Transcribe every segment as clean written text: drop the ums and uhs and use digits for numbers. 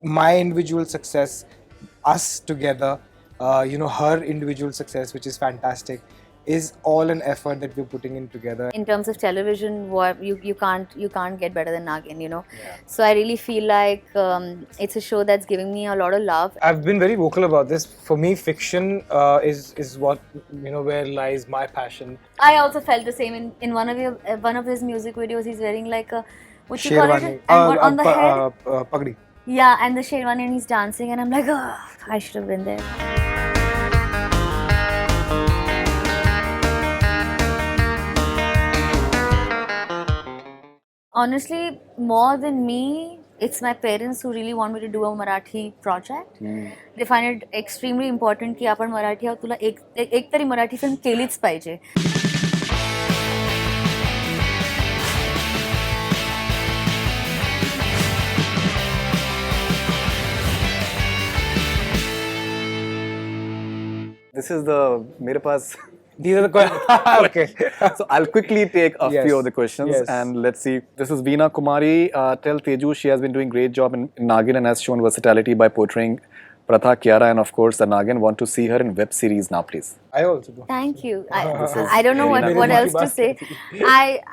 my individual success, us together, her individual success, which is fantastic, is all an effort that we're putting in together. In terms of television, what you can't get better than Nagin. Yeah. So I really feel like it's a show that's giving me a lot of love. I've been very vocal about this. For me, fiction is what where lies my passion. I also felt the same in one of his music videos. He's wearing like a what you call it, Sherwani, and on the head. pagdi. Yeah, and the sherwani, and he's dancing, and I'm like, oh, I should have been there. Honestly, more than me, it's my parents who really want me to do a Marathi project. They find it extremely important की आपण मराठी आहोत, तुला एक तरी Marathi film केलीच पाहिजे. This is the मेरे पास. These are the questions. Okay. So I'll quickly take a Yes. few of the questions Yes. and let's see. This is Veena Kumari. Tell Teju she has been doing great job in Nagin and has shown versatility by portraying Pratha, Kiara, and of course the Nagin. Want to see her in web series now, please. I also do. Thank you. This is I don't know very what nice. else to say.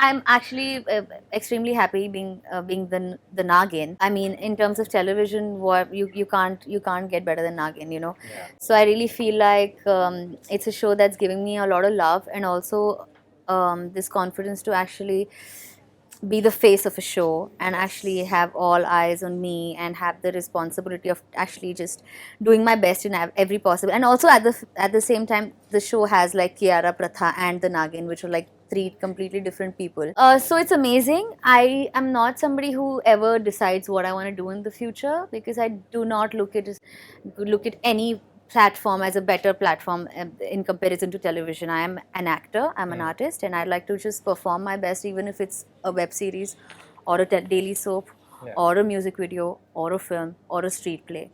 I'm actually extremely happy being the Nagin. I mean, in terms of television, what you can't get better than Nagin. Yeah. So I really feel like it's a show that's giving me a lot of love, and also this confidence to actually be the face of a show and actually have all eyes on me and have the responsibility of actually just doing my best in every possible. And also at the same time, the show has like Kiara, Pratha, and the Nagin, which are like three completely different people. So it's amazing. I am not somebody who ever decides what I want to do in the future, because I do not look at any platform as a better platform in comparison to television. I am an actor, I'm an artist, and I'd like to just perform my best, even if it's a web series or a daily soap or a music video or a film or a street play.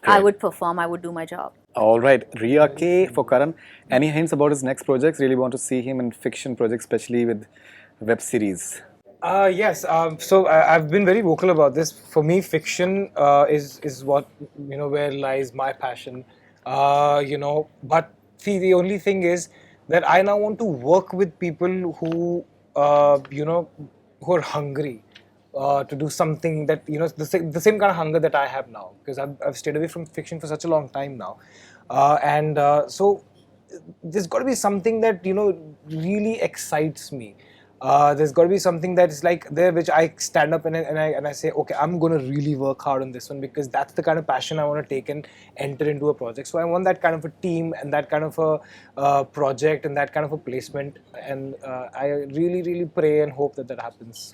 I Correct. would perform, I would do my job. All right, Ria K for Karan. Any hints about his next projects? Really want to see him in fiction projects, especially with web series. Yes. So I've been very vocal about this. For me, fiction is what where lies my passion. But see, the only thing is that I now want to work with people who who are hungry to do something that the same kind of hunger that I have now, because I've stayed away from fiction for such a long time now, so there's got to be something that really excites me. There's got to be something that is like there which I stand up and I say, okay, I'm going to really work hard on this one, because that's the kind of passion I want to take and enter into a project. So I want that kind of a team and that kind of a project and that kind of a placement, and I really pray and hope that happens.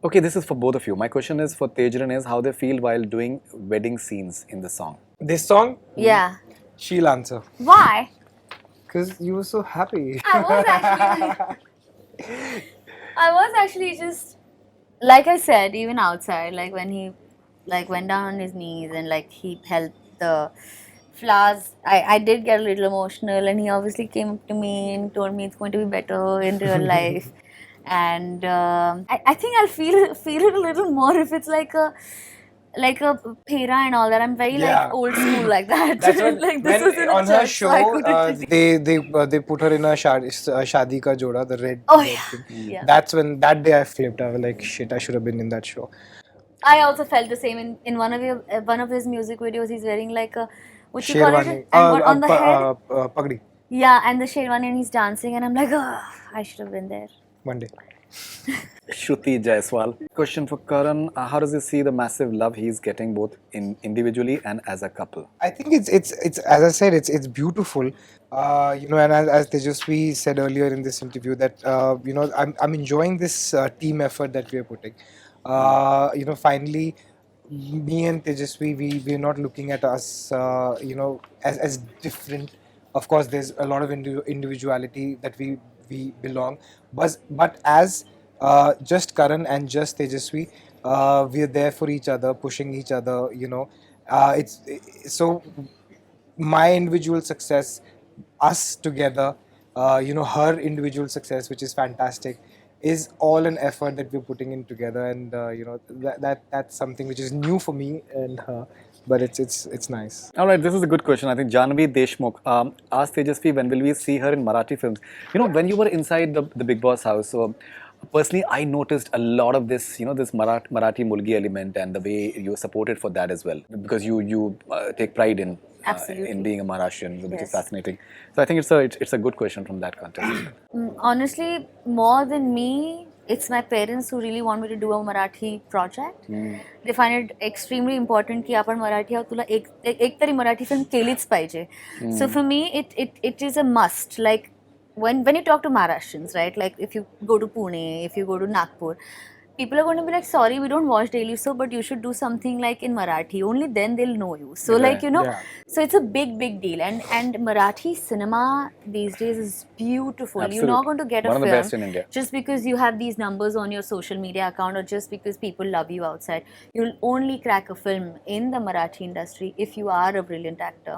Okay, this is for both of you. My question is for Tejran is how they feel while doing wedding scenes in the song. This song, Yeah. she'll answer, Why? because you were so happy. I was actually just, like I said, even outside, like when he like went down on his knees and like he held the flowers, I did get a little emotional, and he obviously came up to me and told me it's going to be better in real life. And I think I'll feel it a little more if it's like a phera and all that. I'm very Yeah. like old school like that. That's what, like this was in a on her church, so I show, couldn't they put her in a shadi ka joda, the red. Oh, red yeah. thing. Yeah. That's when that day I flipped. I was like, shit, I should have been in that show. I also felt the same in one of his music videos. He's wearing like a what you call it, Sherwani, and on the head. pagdi. Yeah, and the sherwani, and he's dancing, and I'm like, oh, I should have been there. One day. Shruti Jaiswal. Question for Karan. How does he see the massive love he's getting both individually and as a couple? I think it's as I said, it's beautiful. And as Tejasswi said earlier in this interview, that I'm enjoying this team effort that we are putting. Finally, me and Tejasswi, we're not looking at us, as different. Of course, there's a lot of individuality that we belong, but as just Karan and just Tejasswi, we're there for each other, pushing each other. So my individual success, us together, her individual success, which is fantastic, is all an effort that we're putting in together, and that's something which is new for me and her, but it's nice. All right, this is a good question. I think Janvi Deshmukh asked Tejasswi, when will we see her in Marathi films? When you were inside the Big Boss house, so personally, I noticed a lot of this, this Marathi Mulgi element and the way you supported for that as well, because you take pride in Absolutely. being a Maharashtrian, which is Yes. fascinating. So I think it's a good question from that context. Honestly, more than me, it's my parents who really want me to do a Marathi project. They find it extremely important की आपण मराठी आहोत तुला एक तरी Marathi film केलीच पाहिजे. So for me, it is a must. Like when you talk to Maharashtrians, right? Like if you go to Pune, if you go to Nagpur, people are going to be like, sorry, we don't watch Daily Soap, but you should do something like in Marathi. Only then they'll know you. So like Yeah. so it's a big deal. And Marathi cinema these days is beautiful. You're not Absolutely. going to get a One of the film best in India. just because you have these numbers on your social media account or just because people love you outside. You'll only crack a film in the Marathi industry if you are a brilliant actor.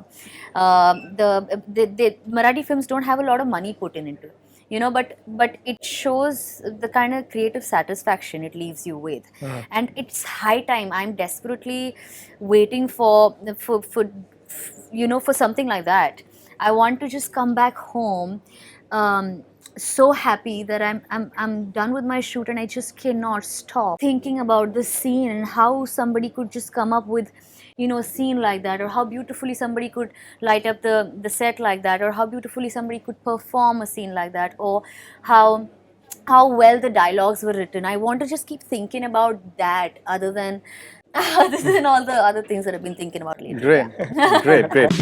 The Marathi films don't have a lot of money put into it. But it shows the kind of creative satisfaction it leaves you with, and it's high time. I'm desperately waiting for something like that. I want to just come back home, so happy that I'm done with my shoot, and I just cannot stop thinking about the scene and how somebody could just come up with a scene like that, or how beautifully somebody could light up the set like that, or how beautifully somebody could perform a scene like that, or how well the dialogues were written. I want to just keep thinking about that other than other than all the other things that I've been thinking about lately. Great, great.